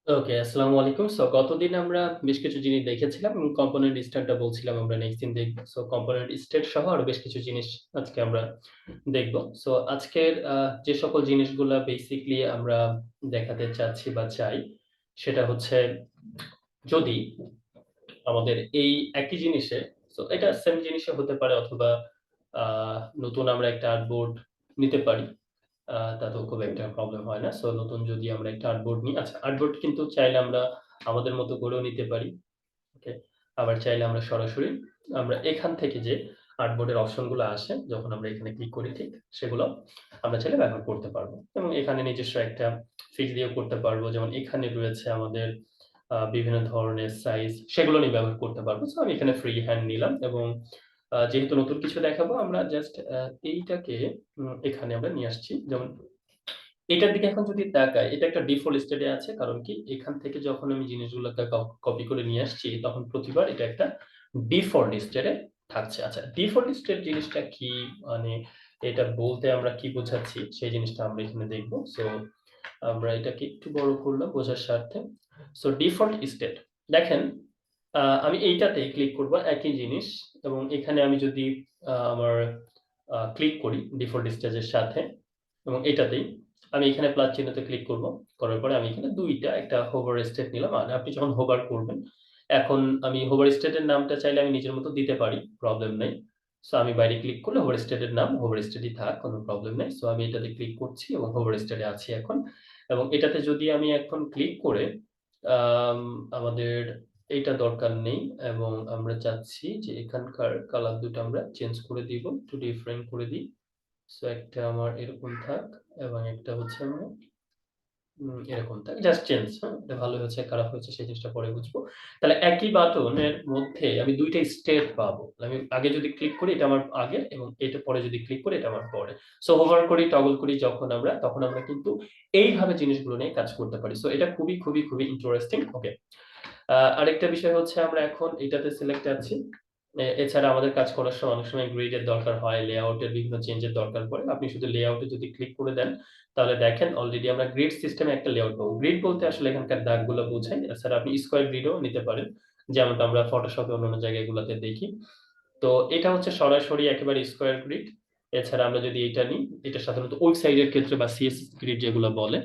ওকে, আসসালামু আলাইকুম। সো গতদিন আমরা বেশ কিছু জিনিস দেখেছিলাম এবং কম্পোনেন্ট স্টারটা বলছিলাম আমরা নেক্সট দিন দেখব। সো কম্পোনেন্ট স্টেট সহ আরো বেশ কিছু জিনিস আজকে আমরা দেখব। সো আজকের যে সকল জিনিসগুলা বেসিক্যালি আমরা দেখাতে চাচ্ছি বা চাই, সেটা হচ্ছে যদি আমাদের এই একই জিনিসে সো এটা সেম জিনিসে হতে পারে অথবা আ নতুন আমরা একটা আর্টবোর্ড নিতে পারি। তাতেও খুব একটা প্রবলেম হয় না। সো নতুন যদি আমরা একটা আর্টবোর্ড নিই, আচ্ছা আর্টবোর্ড কিন্তু চাইলে আমরা আমাদের মতো করেও নিতে পারি। ওকে? আবার চাইলে আমরা সরাসরি আমরা এখান থেকে যে আর্টবোর্ডের অপশন গুলো আসে, যখন আমরা এখানে ক্লিক করি ঠিক, সেগুলো আমরা চাইলে ব্যবহার করতে পারবো। এবং এখানে নিজস্ব একটা ফিক্স দিয়েও করতে পারবো। যেমন এখানে রয়েছে আমাদের বিভিন্ন ধরনের সাইজ, সেগুলো নিয়ে ব্যবহার করতে পারবো। সো আমি এখানে ফ্রি হ্যান্ড নিলাম এবং যেহেতু নতুন কিছু দেখাবো আমরা জাস্ট এইটাকে এখানে আমরা নিয়ে আসছি। যেমন এটার দিকে এখন যদি তাকাই, এটা একটা ডিফল্ট স্টেট এ আছে। কারণ কি? এখান থেকে যখন আমি জিনিসগুলোকে কপি করে নিয়ে আসছি, তখন প্রতিবার এটা একটা ডিফল্ট স্টেট এ থাকছে। আচ্ছা, ডিফল্ট স্টেট জিনিসটা কি? মানে এটা বলতে আমরা কি বোঝাচ্ছি? সেই জিনিসটা আমরা এখানে দেখব। সো আমরা এটাকে একটু বড় করলাম বোঝার স্বার্থে। So default state. দেখেন, আমি এইটাতে ক্লিক করব একই জিনিস এবং এখানে আমি যদি আমার ক্লিক করি ডিফল্ট স্টেজের সাথে এবং এটাতেই আমি এখানে প্লাস চিহ্নতে ক্লিক করব। করার পরে আমি এখানে ২ টা একটা হোভার স্টেট নিলাম। আর আপনি যখন হোভার করবেন, এখন আমি হোভার স্টেট এর নামটা চাইলে আমি নিজের মতো দিতে পারি, প্রবলেম নাই। সো আমি বাইরে ক্লিক করলে হোভার স্টেট এর নাম হোভার স্টেটই থাক, কোনো প্রবলেম নাই। সো আমি এটাতে ক্লিক করছি এবং হোভার স্টেট এ আছি এখন। এবং এটাতে যদি আমি এখন ক্লিক করে আম আমাদের এইটা দরকার নেই এবং আমরা চাচ্ছি যে এখানকার কালার দুটো আমরা চেঞ্জ করে দিব। একটু ডিফারেন্ট করে দিই। সো একটা আমার এরকম থাক এবং একটা হচ্ছে আমরা এরকম থাক। জাস্ট চেঞ্জ, হ্যাঁ? এটা ভালো হয়েছে, খারাপ হয়েছে সেই জিনিসটা পরে বুঝবো। তাহলে একই বাটনের মধ্যে আমি ২ টা স্টেট পাবো। আমি আগে যদি ক্লিক করি এটা আমার আগে এবং এটা পরে যদি ক্লিক করি এটা আমার পরে। সো হোভার করি, টগল করি যখন আমরা তখন আমরা কিন্তু এইভাবে জিনিসগুলো নিয়ে কাজ করতে পারি। সো এটা খুবই ইন্টারেস্টিং। ওকে। আরেকটা বিষয় হচ্ছে আমরা এখন এটাতে সিলেক্ট আছি। এছাড়া আমাদের কাজ করার সময় অনেক সময় গ্রিড এর দরকার হয়, লেআউট এর বিভিন্ন চেঞ্জ এর দরকার পড়ে। আপনি শুধু লেআউট এ যদি ক্লিক করে দেন, তাহলে দেখেন অলরেডি আমরা গ্রিড সিস্টেমে একটা লেআউট পাবো। গ্রিড বলতে আসলে এখানকার দাগগুলো বোঝায়। এছাড়া আপনি স্কয়ার গ্রিডও নিতে পারেন। যেমনটা আমরা ফটোশপে অন্যান্য জায়গাগুলোতে দেখি। তো এটা হচ্ছে সরাসরি একেবারে স্কয়ার গ্রিড। এছাড়া আমরা যদি এটা নিই, এটা সাধারণত ওয়েবসাইটের ক্ষেত্রে বা সিএসএস গ্রিড যেগুলো বলে।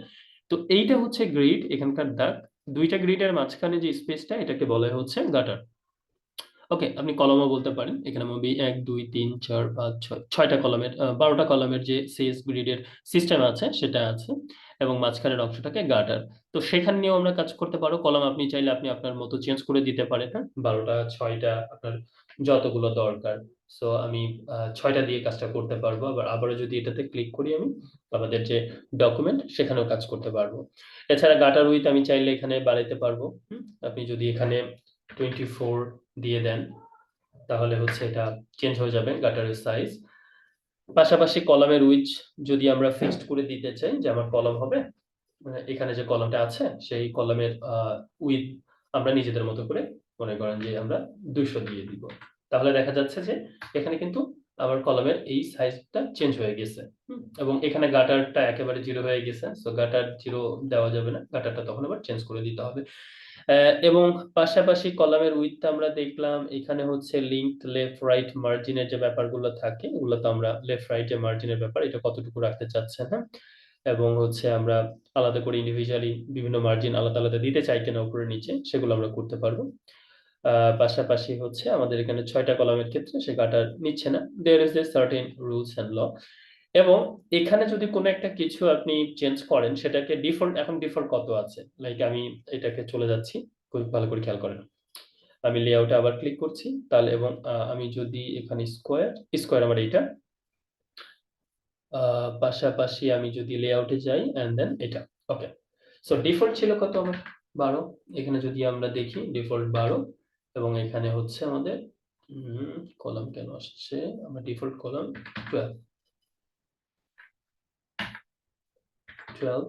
তো এইটা হচ্ছে গ্রিড, এখানকার দাগ। ২ টা গ্রিডের মাঝখানে যে স্পেসটা এটাকে বলা হচ্ছে গাটার। ওকে, আপনি কলামও বলতে পারেন। এখানে মেবি ১, ২, ৩, ৪, ৫, ৬, ৬ টা কলামের ১২ টা কলামের যে সিএস গ্রিডের সিস্টেম আছে সেটা আছে এবং মাঝখানের অংশটাকে গাটার। তো সেখান নিয়েও আমরা কাজ করতে পারো। কলাম আপনি চাইলে আপনি আপনার মতো চেঞ্জ করে দিতে পারেন, হ্যাঁ? ১২ টা, ৬ টা আপনার যতগুলো দরকার। সো আমি ৬ টা দিয়ে কাজটা করতে পারবো। আবারও যদি এটাতে ক্লিক করি আমি, আমাদের যে ডকুমেন্ট সেখানেও কাজ করতে পারবো। এছাড়া গাটার উইডথ আমি চাইলে এখানে বাড়াইতে পারবো। আপনি যদি এখানে 24 দিয়ে দেন, তাহলে হচ্ছে এটা চেঞ্জ হয়ে যাবে গাটারের সাইজ। পাশাপাশি কলামের উইডথ যদি আমরা ফিক্সড করে দিতে চাই যে আমার কলাম হবে, এখানে যে কলামটা আছে সেই কলামের উইডথ আমরা নিজেদের মতো করে মনে করেন যে আমরা ২০০ দিয়ে দিব। তাহলে দেখা যাচ্ছে যে এখানে কিন্তু আমার কলামের এই সাইজটা চেঞ্জ হয়ে গেছে। এবং এখানে গাটারটা একেবারে 0 হয়ে গেছে। সো গাটার 0 দেওয়া যাবে না। গাটারটা তখন আবার চেঞ্জ করে দিতে হবে। এবং পাশাপাশি কলামের উইডথটা আমরা দেখলাম এখানে হচ্ছে লিঙ্কড লেফট রাইট মার্জিন এর যে ব্যাপারগুলো থাকে, এগুলো তো আমরা লেফট রাইট এর মার্জিন এর ব্যাপার এটা কতটুকু রাখতে চাচ্ছেন, হ্যাঁ? এবং হচ্ছে আমরা আলাদা করে ইন্ডিভিজুয়ালি বিভিন্ন মার্জিন আলাদা দিতে চাই কিনা উপরে নিচে সেগুলো আমরা করতে পারবো। পাশাপাশি হচ্ছে আমাদের এখানে ৬ টা কলামের ক্ষেত্রে সে গাটার নিচ্ছে না। There is a certain rules and law এবং এখানে যদি কোনো একটা কিছু আপনি চেঞ্জ করেন সেটাকে এখন ডিফল্ট কত আছে? লাইক আমি এটাকে চলে যাচ্ছি। খুব ভালো করে খেয়াল করেন। আমি লেআউট এ আবার ক্লিক করছি। তাহলে এবং আমি যদি এখানে স্কয়ার আমার এইটা। আ পাশাপাশি আমি যদি লেআউট এ যাই অ্যান্ড দেন এটা। ওকে। সো ডিফল্ট ছিল কত আমার? ১২। এখানে যদি আমরা দেখি ডিফল্ট ১২ এবং এখানে হচ্ছে আমাদের কলাম কেন আসছে? আমার ডিফল্ট কলাম 12, 12।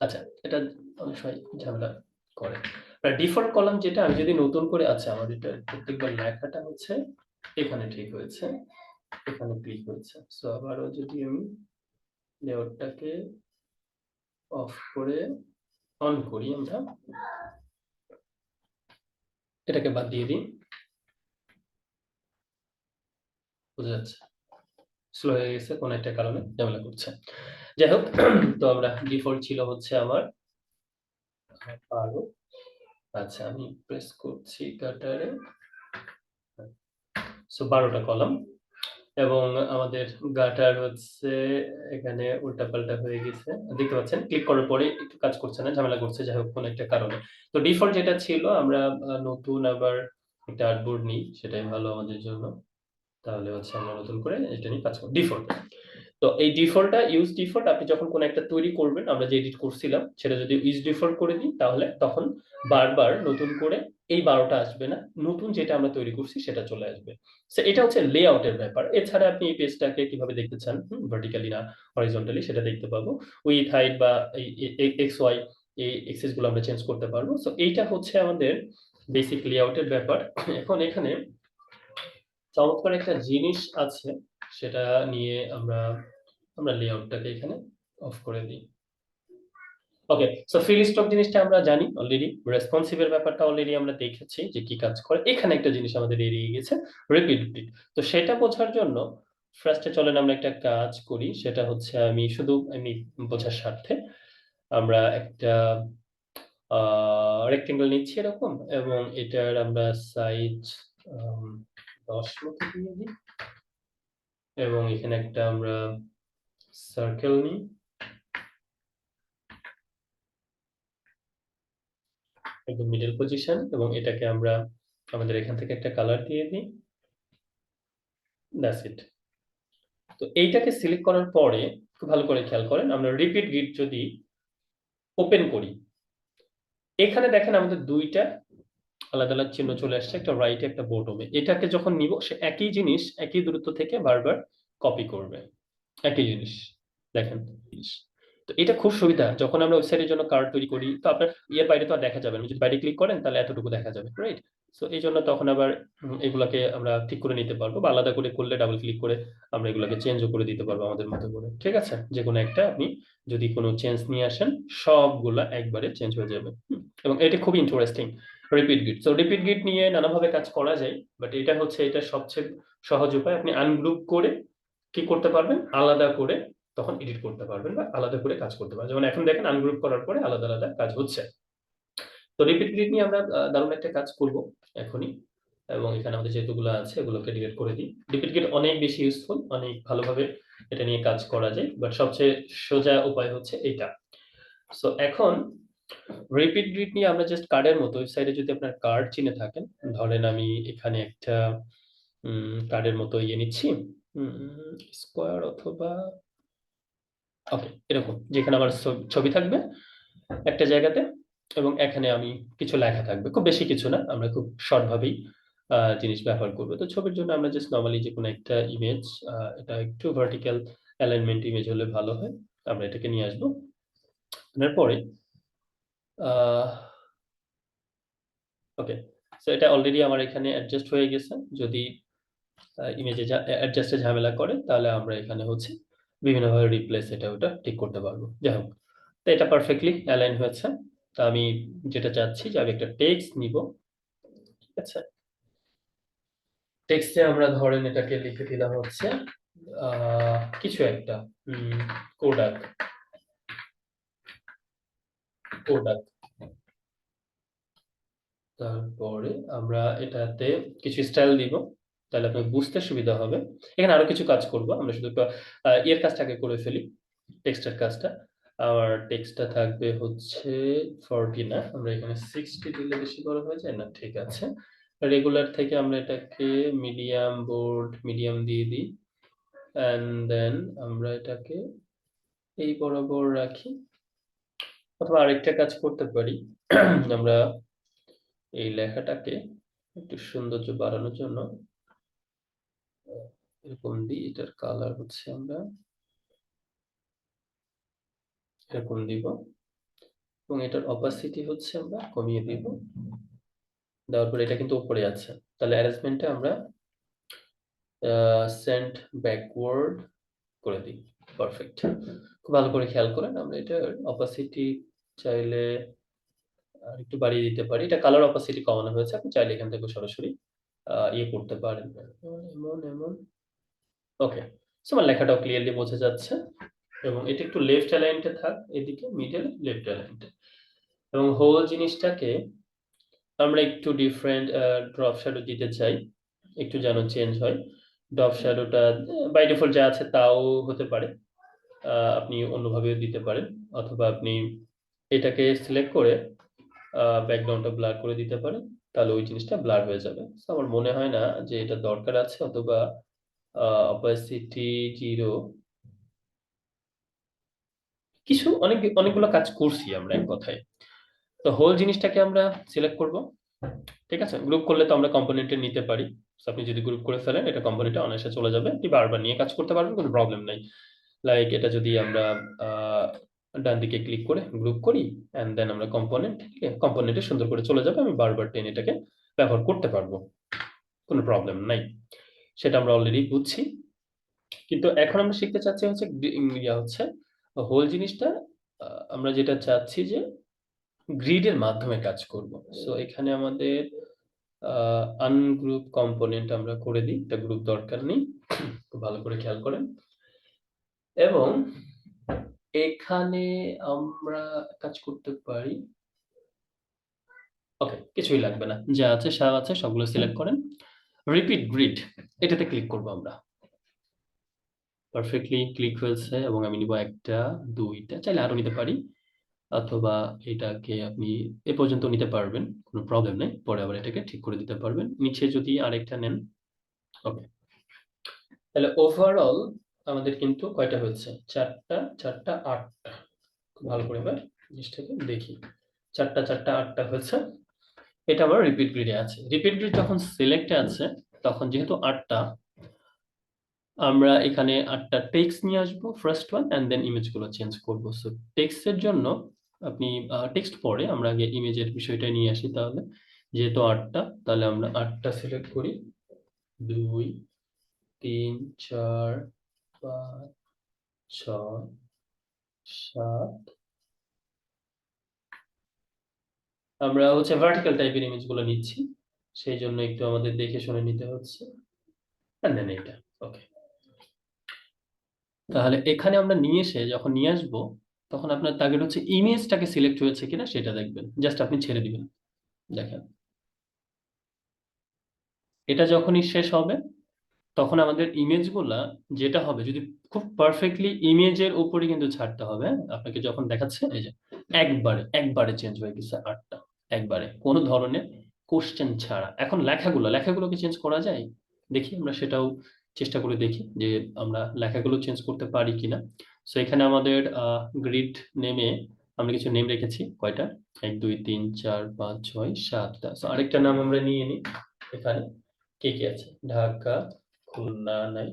আচ্ছা, এটা অনেক সময় ঝামেলা করে। ডিফল্ট কলাম যেটা আমি যদি নতুন করে আচ্ছা আমার এটা প্রত্যেকবার লেখাটা হচ্ছে এখানে ঠিক হয়েছে। এখানে ক্লিক হয়েছে। সো আবারও যদি আমি লেআউটটাকে অফ করে অন করি আমরা, এটাকে বাদ দিয়ে দিই। বোঝা যাচ্ছে স্লো হয়ে গেছে, কোনো একটা কারণে ঝামেলা করছে। যাই হোক, তো আমরা ডিফল্ট ছিল হচ্ছে আমার 12। আচ্ছা, আমি প্রেস করছি কাটারে। সো 12টা কলাম, এবং আমাদের গাটার হচ্ছে এখানে উল্টাপাল্টা হয়ে গেছে, দেখতে পাচ্ছেন। ক্লিক করার পরে একটু কাজ করছে না, ঝামেলা করছে, যাই হোক কোনো একটা কারণে। তো ডিফল্ট যেটা ছিল, আমরা নতুন আবার একটা আর্টবোর্ড নিই, সেটাই ভালো আমাদের জন্য। তাহলে হচ্ছে আমরা নতুন করে এটা নিয়ে কাজ করব। ডিফল্ট, তো এই ডিফল্টটা ইউজ ডিফল্ট, আপনি যখন কোনো একটা তৈরি করবেন, আমরা যে এডিট করছিলাম সেটা যদি ইউজ ডিফল্ট করে দিই, তাহলে তখন বারবার নতুন করে এই 12টা আসবে না, নতুন যেটা আমরা তৈরি করছি সেটা চলে আসবে। সো এটা হচ্ছে লেআউটের ব্যাপার। এছাড়া আপনি এই পেজটাকে কিভাবে দেখতে চান, ভার্টিক্যালি না হরিজন্টালি, সেটা দেখতে পাবো। উইথ হাইট বা এক্স ওয়াই, এই এক্সেস গুলো আমরা চেঞ্জ করতে পারবো। সো এইটা হচ্ছে আমাদের বেসিক লেআউটের ব্যাপার। এখন এখানে চমৎকার একটা জিনিস আছে, সেটা নিয়ে আমরা আমরা লেআউটটাকে এখানে অফ করে দিই। ওকে, সো ফিল স্টক জিনিসটা আমরা জানি অলরেডি। রেসপন্সিভ এর ব্যাপারটা অলরেডি আমরা দেখেছি যে কি কাজ করে। এখানে একটা জিনিস আমাদের এড়িয়ে গেছে, রিপিটেড। তো সেটা বোঝার জন্য ফার্স্টে চলেন আমরা একটা কাজ করি, সেটা হচ্ছে আমি বোঝার স্বার্থে আমরা একটা রেক্টেঙ্গল নিচ্ছি এরকম, এবং এটার আমরা সাইজ 10 মতো দিয়ে দিই, এবং এখানে একটা আমরা সার্কেল নিই, একদম মিডল পজিশন, এবং এটাকে আমরা আমাদের এখান থেকে একটা কালার দিয়ে দিই। That's it. তো এইটাকে সিলেক্ট করার পরে খুব ভালো করে খেয়াল করেন, আমরা রিপিট গ্রিড যদি ওপেন করি, এখানে দেখেন আমাদের দুইটা আলাদা আলাদা চিহ্ন চলে আসছে, একটা রাইটে একটা বটমে। এটাকে যখন নিব, সে একই জিনিস একই দূরত্ব থেকে বারবার কপি করবে, একই জিনিস। দেখেন, তো এটা খুব সুবিধা যখন আমরা ওয়েবসাইটের জন্য কার্ড তৈরি করি। তো আপনার ইয়ের বাইরে তো আর দেখা যাবে না, যদি বাইরে ক্লিক করেন তাহলে এতটুকু দেখা যাবে, রাইট? সো এই জন্য তখন আবার এগুলাকে আমরা ঠিক করে নিতে পারবো, বা আলাদা করে করলে ডাবল ক্লিক করে আমরা এগুলাকে চেঞ্জও করে দিতে পারবো আমাদের মতো করে। ঠিক আছে, যে কোনো একটা আপনি যদি কোনো চেঞ্জ নিয়ে আসেন, সবগুলা একবারে চেঞ্জ হয়ে যাবে। এবং এটা খুবই interesting, repeat grid. So repeat grid নিয়ে নানাভাবে কাজ করা যায়, বাট এটা হচ্ছে এটা সবচেয়ে সহজ উপায়। আপনি আনগ্রুপ করে কি করতে পারবেন, আলাদা করে তখন এডিট করতে পারবেন, বা আলাদা করে কাজ করতে পারবেন। যেমন এখন দেখেন আনগ্রুপ করার পরে আলাদা আলাদা কাজ হচ্ছে। তো রিপিট গ্রিড নিয়ে আমরা দারুণ একটা কাজ করব এখনই, এবং এখানে আমাদের যেগুলো আছে এগুলোকে ডিলিট করে দিই। রিপিট গ্রিড অনেক বেশি ইউজফুল, অনেক ভালোভাবে এটা নিয়ে কাজ করা যায়, বাট সবচেয়ে সোজা উপায় হচ্ছে এইটা। সো এখন রিপিট গ্রিড নিয়ে আমরা জাস্ট কার্ডের মতো, ওয়েবসাইটে যদি আপনার কার্ড চিনে থাকেন, ধরেন আমি এখানে একটা কার্ডের মতো ইয়ে নিচ্ছি, স্কোয়ার অথবা ওকে, এরকম যেখানে আমার ছবি থাকবে একটা জায়গাতে, এবং এখানে আমি কিছু লেখা থাকবে, খুব বেশি কিছু না, আমরা খুব শর্ট ভাবেই জিনিস ব্যবহার করবো। তো ছবির জন্য আমরা জাস্ট নর্মালি যে কোনো একটা ইমেজ, এটা একটু ভার্টিক্যাল অ্যালাইনমেন্ট ইমেজ হলে ভালো হয়। আমরা এটাকে নিয়ে আসবো, আনার পরে ওকে, সো এটা অলরেডি আমার এখানে অ্যাডজাস্ট হয়ে গেছে। যদি ইমেজে অ্যাডজাস্টে ঝামেলা করে, তাহলে আমরা এখানে হচ্ছে বিভিন্নভাবে রিপ্লেস এটা ওটা ঠিক করতে পারবো। যাই হোক, তো এটা পারফেক্টলি অ্যালাইন হয়েছে। তো আমি যেটা চাচ্ছি যে আমি একটা টেক্সট নিব, ঠিক আছে? টেক্সটে আমরা ধরেন এটাকে লিখে দিলাম হচ্ছে কিছু একটা, কোডাক, কোডাক। তারপরে আমরা এটাতে কিছু স্টাইল দিব, তাহলে আপনার বুঝতে সুবিধা হবে। এখানে আরো কিছু কাজ করব, আমরা শুধু এর কাজটাকে করে ফেলি, টেক্সটের কাজটা। আমার টেক্সটটা থাকবে হচ্ছে 40 না, আমরা এখানে 60 দিলে বেশি বড় হয়ে যায় না? ঠিক আছে, রেগুলার থেকে আমরা এটাকে মিডিয়াম, বোল্ড মিডিয়াম দিয়ে দিই, অ্যান্ড দেন আমরা এটাকে এই বরাবর রাখি। অথবা আরেকটা কাজ করতে পারি, আমরা এই লেখাটাকে একটু সৌন্দর্য বাড়ানোর জন্য এরকম দিই। এটার কালার হচ্ছে আমরা এরকম দিব, এবং এটার অপাসিটি হচ্ছে আমরা কমিয়ে দিব। দেওয়ার পরে এটা কিন্তু উপরে আছে, তাহলে অ্যারেঞ্জমেন্টে আমরা সেন্ড ব্যাকওয়ার্ড করে দিই। পারফেক্ট। খুব ভালো করে খেয়াল করেন, আমরা এটার অপাসিটি চাইলে আরেকটু বাড়িয়ে দিতে পারি। এটা কালার অপাসিটি কমানো হয়েছে। আপনি চাইলে এখান থেকে সরাসরি ইয়ে করতে পারেন। এমন। ওকে। সো আমার লেখাটাও ক্লিয়ারলি বোঝা যাচ্ছে এবং এটা একটু লেফট অ্যালাইন্ড এ থাক, এদিকে মিডল লেফট অ্যালাইন্ড এ। এবং হোল জিনিসটাকে আমরা একটু ডিফারেন্ট ড্রপ শ্যাডো দিতে চাই। একটু যেন চেঞ্জ হয়। ড্রপ শ্যাডোটা বাই ডিফল্ট যা আছে তাও হতে পারে। আপনি অন্যভাবেও দিতে পারেন অথবা আপনি এটাকে সিলেক্ট করে ব্যাকগ্রাউন্ডটা ব্লার করে দিতে পারেন। তাহলে ওই জিনিসটা ব্লার হয়ে যাবে। সো আমার মনে হয় না যে এটা দরকার আছে, অথবা অপাসিটি 0 কিছু অনেকগুলো কাজ করছি আমরা এক কথায়। তো হোল জিনিসটাকে আমরা সিলেক্ট করব। ঠিক আছে? গ্রুপ করলে তো আমরা কম্পোনেন্টে নিতে পারি। সো আপনি যদি গ্রুপ করে ফেলেন, এটা কম্পোনেন্টে অনায়াসে চলে যাবে। আপনি বারবার নিয়ে কাজ করতে পারবেন, কোনো প্রবলেম নাই। লাইক এটা যদি আমরা ডান দিকে ক্লিক করে গ্রুপ করি অ্যান্ড দেন আমরা কম্পোনেন্ট, ঠিক আছে? কম্পোনেন্টে সুন্দর করে চলে যাবে। আমি বারবার টেনে এটাকে ব্যবহার করতে পারবো। কোনো প্রবলেম নাই। সেটা আমরা অলরেডি বুঝছি। কিন্তু এখন আমরা শিখতে চাচ্ছি হচ্ছে হোল জিনিসটা আমরা যেটা চাচ্ছি যে গ্রিডের মাধ্যমে কাজ করব। সো এখানে আমাদের আনগ্রুপ কম্পোনেন্ট আমরা করে দিই। এটা গ্রুপ দরকার নেই। খুব ভালো করে খেয়াল করেন। এবং এখানে আমরা কাজ করতে পারি। ওকে, কিছুই লাগবে না। যা আছে সবগুলো সিলেক্ট করেন। রিপিট গ্রিড এটাতে ক্লিক করব আমরা। পারফেক্টলি ক্লিক হয়েছে এবং আমি নিব 1 টা 2 টা, চাইলে আরো নিতে পারি। অথবা এটাকে আপনি এ পর্যন্ত নিতে পারবেন, কোনো প্রবলেম নেই। পরে আবার এটাকে ঠিক করে দিতে পারবেন। নিচে যদি আরেকটা নেন। ওকে। তাহলে ওভারঅল আমাদের কিন্তু কয়টা হয়েছে? 4 টা 4 টা 8 টা। খুব ভালো করে এবার জিনিসটাকে দেখি। 4 টা 4 টা 8 টা হয়েছে। এটা আমার রিপিট গ্রিডে আছে। রিপিট গ্রিড যখন সিলেক্টে আছে, তখন যেহেতু 8 টা, আমরা এখানে 8 টা টেক্সট নিয়ে আসবো ফার্স্ট ওয়ান অ্যান্ড দেন ইমেজগুলো চেঞ্জ করব। সো টেক্সটের জন্য আপনি টেক্সট পরে আমরা আগে ইমেজের বিষয়টা নিয়ে আসি তাহলে। যেহেতু 8 টা, তাহলে আমরা 8 টা সিলেক্ট করি। 2, 3, 4, 5, 6, 7। আমরা হচ্ছে ভার্টিক্যাল টাইপের ইমেজগুলো নিচ্ছি। সেইজন্য একটু আমাদের দেখে শুনে নিতে হচ্ছে। অ্যান্ড দেন এইটা। ওকে। তাহলে এখানে আমরা নিয়ে এসে যখন নিয়ে আসবো, তখন আপনার টার্গেট হচ্ছে ইমেজটাকে সিলেক্ট হয়েছে কিনা সেটা দেখবেন। জাস্ট আপনি ছেড়ে দিবেন। দেখেন। এটা যখনই শেষ হবে, তখন আমাদের ইমেজগুলা যেটা হবে, যদি খুব পারফেক্টলি ইমেজের উপরে কিন্তু ছাড়তে হবে। আপনাকে যখন দেখাচ্ছে এই যে একবারে চেঞ্জ হয়ে গেছে 8 টা। একবারে। কোন ধরনের কোশ্চেন ছাড়া। এখন লেখাগুলোকে চেঞ্জ করা যায়? দেখি আমরা সেটাও চেষ্টা করে দেখি যে আমরা লেখাগুলো চেঞ্জ করতে পারি কিনা। সো এখানে আমাদের গ্রিড নেমে আমরা কিছু নেম রেখেছি। কয়টা? 1, 2, 3, 4, 5, 6, 7 টা। সো আরেকটা নাম আমরা নিয়ে নিই। এখানে কি আছে? ঢাকা, খুলনা নাই,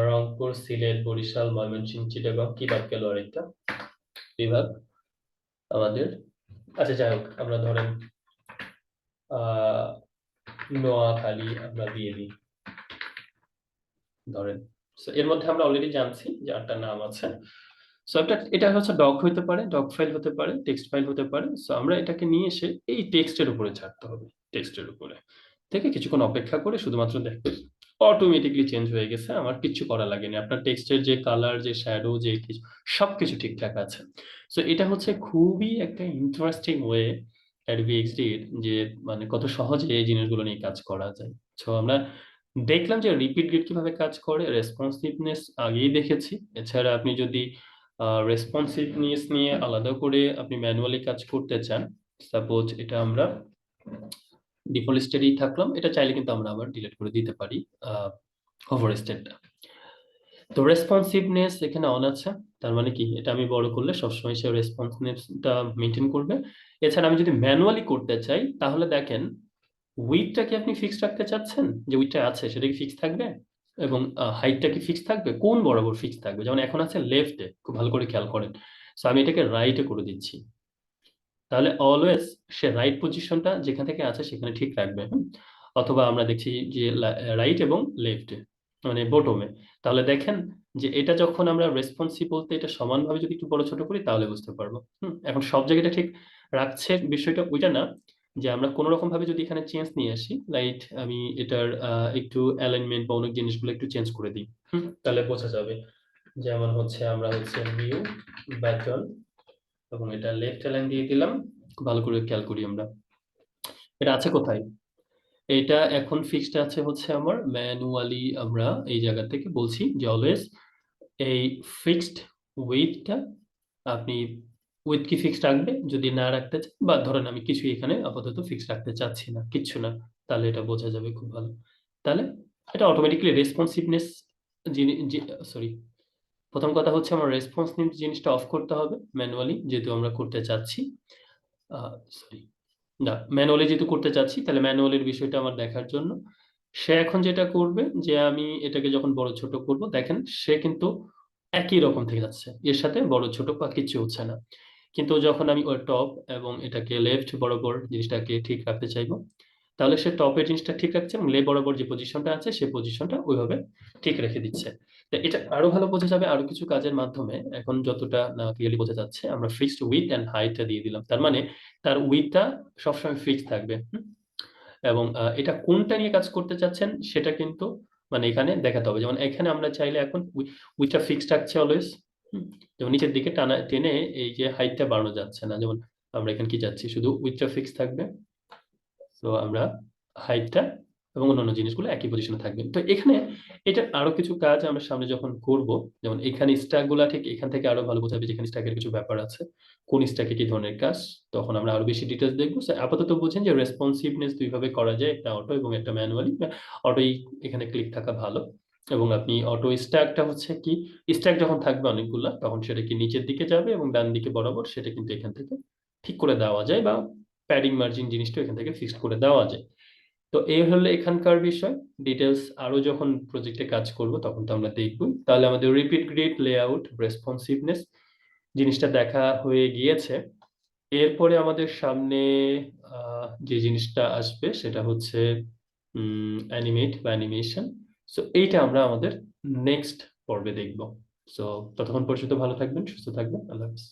রংপুর, সিলেট, বরিশাল, ময়মনসিংহ, চিটাগং, কি বাদ গেল আরেকটা বিভাগ আমাদের? আচ্ছা, যাই হোক, আমরা ধরেন নোয়াখালী আমরা দিয়ে দিই ধরেন। সো এর মধ্যে আমরা অলরেডি জানছি যে 8টা নাম আছে। সো এটা হচ্ছে ডক হতে পারে, ডক ফাইল হতে পারে, টেক্সট ফাইল হতে পারে। সো আমরা এটাকে নিয়ে এসে এই টেক্সটের উপরে ছাড়তে হবে। টেক্সটের উপরে থেকে কিছুক্ষণ অপেক্ষা করে শুধুমাত্র দেখবেন অটোমেটিকলি চেঞ্জ হয়ে গেছে। আমার কিচ্ছু করা লাগেনি। আপনার টেক্সটের যে কালার, যে শ্যাডো, যে কিছু সবকিছু ঠিকঠাক আছে। সো এটা হচ্ছে খুবই একটা ইন্টারেস্টিং ওয়ে Adobe XD র, যে মানে কত সহজে এই জিনিসগুলো নিয়ে কাজ করা যায়। সো আমরা দেখলাম যে রিপিট গ্রিড কিভাবে কাজ করে, রেসপন্সিভনেস আগেই দেখেছি। এছাড়া আপনি যদি রেসপন্সিভনেস নিয়ে আলাদা করে আপনি ম্যানুয়ালি কাজ করতে চান, সাপোজ এটা আমরা ডিফল্ট স্টেটেই থাকলাম, এটা চাইলে কিন্তু আমরা আবার ডিলিট করে দিতে পারি হোভার স্টেটটা। তো রেসপন্সিভনেস এখানে অন আছে। তার মানে কি, এটা আমি বড় করলে সবসময় সে রেসপন্সিভনেসটা মেনটেন করবে। এছাড়া আমি যদি ম্যানুয়ালি করতে চাই, তাহলে দেখেন উইডথটা কি আপনি ফিক্সড রাখতে চাচ্ছেন, যে উইডথটা আছে সেটা কি ফিক্স থাকবে, এবং হাইটটা কি ফিক্স থাকবে, কোন বরাবর ফিক্স থাকবে। যেমন এখন আছে লেফটে, খুব ভালো করে খেয়াল করেন। সো আমি এটাকে রাইটে করে দিচ্ছি। তাহলে অলওয়েজ সে রাইট পজিশনটা যেখান থেকে আছে সেখানে ঠিক রাখবে। অথবা আমরা দেখছি যে রাইট এবং লেফট মানে বটমে। তাহলে দেখেন যে এটা যখন আমরা রেসপন্সিভ বলতে এটা সমানভাবে যদি একটু বড় ছোট করি তাহলে বুঝতে পারবো। এখন সব জায়গাটা ঠিক রাখছে বিষয়টা ওইটা না, যে আমরা কোনো রকম ভাবে যদি এখানে চেঞ্জ নিয়ে আসি, লাইক আমি এটার একটু অ্যালাইনমেন্ট বা অনেক জিনিসগুলো একটু চেঞ্জ করে দিই, তাহলে বোঝা যাবে। যেমন হচ্ছে আমরা হচ্ছে ভিউ বাটন এবং এটা লেফট অ্যালাইন দিয়ে দিলাম। খুব ভালো করে খেয়াল করি আমরা, এটা আছে কোথায়? এটা এখন ফিক্সড আছে হচ্ছে আমার ম্যানুয়ালি। আমরা এই জায়গা থেকে বলছি যে অলওয়েজ এই ফিক্সড উইথটা আপনি উইথ কি ফিক্সড রাখবে, যদি না রাখতে চান বা ধরেন আমি কিছু এখানে আপাতত ফিক্সড রাখতে চাচ্ছি না, কিচ্ছু না, তাহলে এটা বোঝা যাবে খুব ভালো। তাহলে এটা অটোমেটিক্যালি রেসপন্সিভনেস যিনি, সরি, প্রথম কথা হচ্ছে আমার রেসপন্সিভ জিনিসটা অফ করতে হবে ম্যানুয়ালি, যেহেতু আমরা করতে চাচ্ছি। সরি, না, ম্যানুয়ালি যেহেতু করতে চাচ্ছি তাহলে ম্যানুয়ালির বিষয়টা আমার দেখার জন্য সে এখন যেটা করবে যে আমি এটাকে যখন বড় ছোট করব, দেখেন সে কিন্তু একই রকম থেকে যাচ্ছে, এর সাথে বড় ছোট বা কিচ্ছু হচ্ছে না। কিন্তু যখন আমি ওর টপ এবং এটাকে লেফট বরাবর জিনিসটাকে ঠিক রাখতে চাইবো, তাহলে সে টপের জিনিসটা ঠিক রাখছে এবং লেফট বরাবর যে পজিশনটা আছে সেই পজিশনটা ওইভাবে ঠিক রেখে দিচ্ছে। তো এটা আরো ভালো বোঝা যাবে আরো কিছু কাজের মাধ্যমে। এখন যতটা না ক্লিয়ারলি বোঝা যাচ্ছে, আমরা ফিক্সড উইথ এন্ড হাইটটা দিয়ে দিলাম, তার মানে তার উইথটা সবসময় ফিক্স থাকবে। এবং এটা কোনটা নিয়ে কাজ করতে চাচ্ছেন সেটা কিন্তু মানে এখানে দেখাতে হবে। যেমন এখানে আমরা চাইলে এখন উইথটা ফিক্সড রাখছে অলওয়েজ। যেমন নিচের দিকে টানা টেনে এই যে হাইটটা বাড়ানো যাচ্ছে না, যেমন আমরা এখানে কি যাচ্ছি, শুধু উইথটা ফিক্স থাকবে। তো আমরা হাইটটা এবং অন্যান্য জিনিসগুলো একই পজিশনে থাকবে। তো এখানে এটার আরো কিছু কাজ আমরা সামনে যখন করব, যেমন এখানে স্ট্যাক গুলা ঠিক এখান থেকে আরো ভালো বোঝাবে, যেখানে স্ট্যাকের কিছু ব্যাপার আছে, কোন স্ট্যাকে কি ধরনের কাজ, তখন আমরা আরো বেশি ডিটেলস দেখবো। আপাতত বুঝেন যে রেসপন্সিভনেস দুইভাবে করা যায়, একটা অটো এবং একটা ম্যানুয়ালি। অটোই এখানে ক্লিক থাকা ভালো, এবং আপনি অটো স্ট্যাকটা হচ্ছে কি, স্ট্যাক যখন থাকবে অনেকগুলা তখন সেটা কি নিচের দিকে যাবে এবং ডান দিকে বরাবর সেটা কিন্তু এখান থেকে ঠিক করে দেওয়া যায়, বা প্যাডিং মার্জিন জিনিসটা এখান থেকে ফিক্সড করে দেওয়া যায়। তো এই হলো এখানকার বিষয়। ডিটেলস আরো যখন প্রজেক্টে কাজ করব তখন তো আমরা দেখবই। তাহলে আমাদের রিপিট গ্রিড, লেআউট, রেসপন্সিভনেস জিনিসটা দেখা হয়ে গিয়েছে। এরপরে আমাদের সামনে যে জিনিসটা আসবে সেটা হচ্ছে অ্যানিমেট বা অ্যানিমেশন। সো এইটা আমরা আমাদের নেক্সট পর্বে দেখব। সো ততক্ষণ পর্যন্ত ভালো থাকবেন, সুস্থ থাকবেন, আল্লাহ হাফেজ।